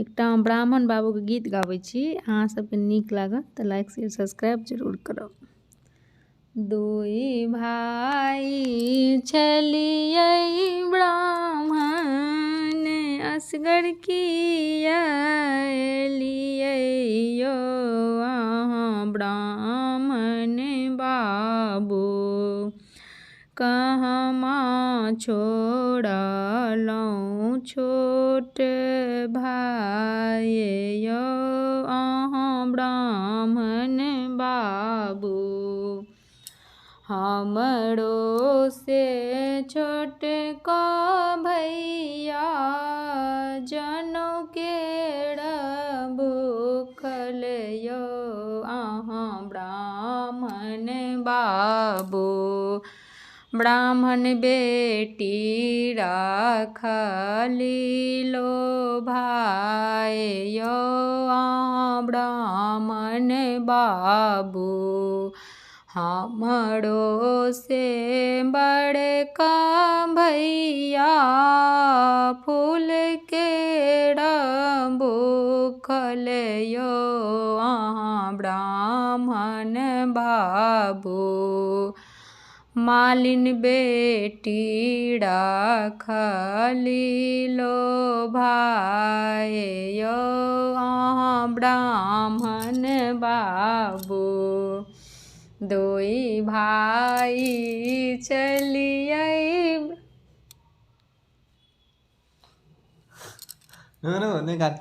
एकटा ब्राह्मण बाबू के गीत गाबै छी, अहाँ सबके नीक लागत तऽ लाइक शेयर सब्सक्राइब जरूर करब। दुई भाई छलियै ब्राह्मण, असगर किया एलियै यो अहाँ ब्राह्मण बाबू। कहमा छोड़लहुँ छोट भाय यो अहाँ ब्राह्मण बाबू। हमरो से छोट का भैया जनौ केर भूखल यो अहाँ ब्राह्मण बाबू। ब्राह्मण बेटी राखली लो भाय यो अहाँ ब्राह्मण बाबू। हमरो से बड़का भैया फूल केर भूखल यो अहाँ ब्राह्मण बाबू। मालिन बेटी राखली लो भाय यो अहाँ ब्राह्मण बाबू। दुई भाई चलियै नहीं काट